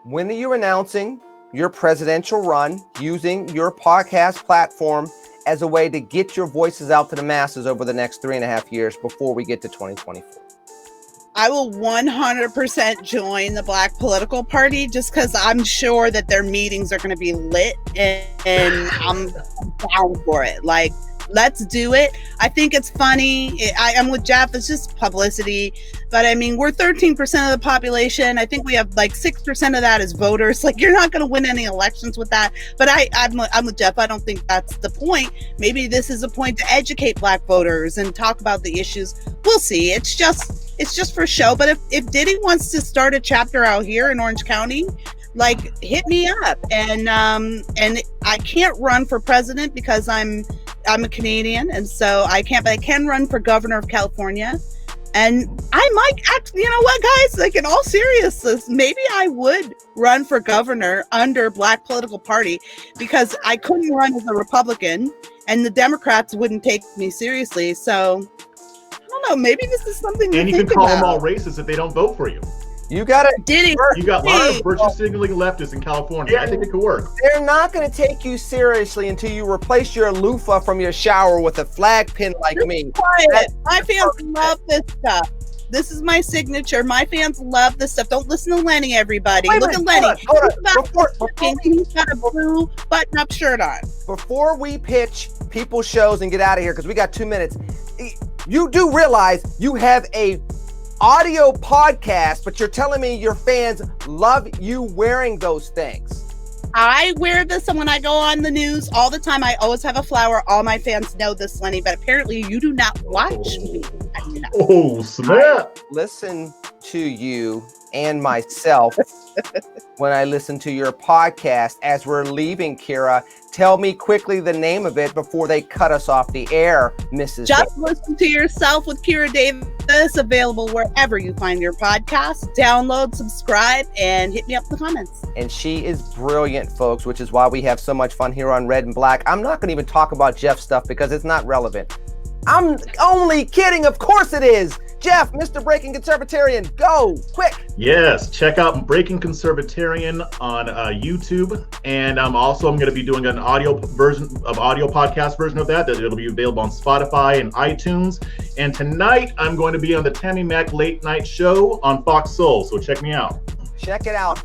when are you announcing your presidential run using your podcast platform as a way to get your voices out to the masses over the next 3.5 years before we get to 2024? I will 100% join the Black Political Party just because I'm sure that their meetings are going to be lit and I'm down for it. Like, let's do it. I think it's funny. I'm with Jeff. It's just publicity. But I mean, we're 13% of the population. I think we have like 6% of that is voters. Like, you're not going to win any elections with that. But I'm with Jeff. I don't think that's the point. Maybe this is a point to educate black voters and talk about the issues. We'll see. It's just for show. But if Diddy wants to start a chapter out here in Orange County, like, hit me up. And I can't run for president because I'm a Canadian, and so I can't, but I can run for governor of California. And I might actually, you know what, guys? Like, in all seriousness, maybe I would run for governor under Black political party, because I couldn't run as a Republican and the Democrats wouldn't take me seriously. So I don't know. Maybe this is something to And you think can call about. them all racist if they don't vote for you. You got it. Diddy. You got a lot of virtue signaling leftists in California. I think it could work. They're not going to take you seriously until you replace your loofah from your shower with a flag pin like me. Quiet. My fans love this stuff. This is my signature. My fans love this stuff. Don't listen to Lenny, everybody. Look at Lenny. He's got a blue button-up shirt on. Before we pitch people's shows and get out of here, because we got 2 minutes, you do realize you have a audio podcast, but you're telling me your fans love you wearing those things. I wear this when I go on the news all the time. I always have a flower. All my fans know this, Lenny, but apparently you do not watch me. Oh, snap. I listen to you and myself when I listen to your podcast. As we're leaving, Kira, tell me quickly the name of it before they cut us off the air, Mrs. Just Listen to Yourself with Kira Davis, available wherever you find your podcast. Download, subscribe, and hit me up in the comments. And she is brilliant, folks, which is why we have so much fun here on Red and Black. I'm not going to even talk about Jeff's stuff because it's not relevant. I'm only kidding. Of course it is. Jeff, Mr. Breaking Conservatarian, go quick. Yes, check out Breaking Conservatarian on YouTube, and I'm going to be doing an audio podcast version of that. It'll be available on Spotify and iTunes. And tonight I'm going to be on the Tammy Mack Late Night Show on Fox Soul. So check me out. Check it out.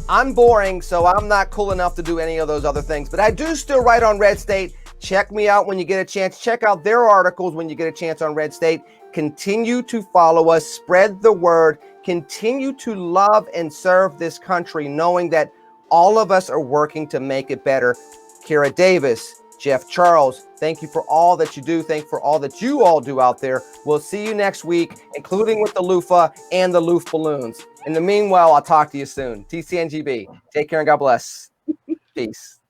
I'm boring, so I'm not cool enough to do any of those other things, but I do still write on Red State. Check me out when you get a chance. Check out their articles when you get a chance on Red State. Continue to follow us, spread the word, continue to love and serve this country, knowing that all of us are working to make it better. Kira Davis, Jeff Charles, thank you for all that you do. Thank you for all that you all do out there. We'll see you next week, including with the loofah and the loof balloons. In the meanwhile, I'll talk to you soon. TCNGB. Take care and God bless. Peace.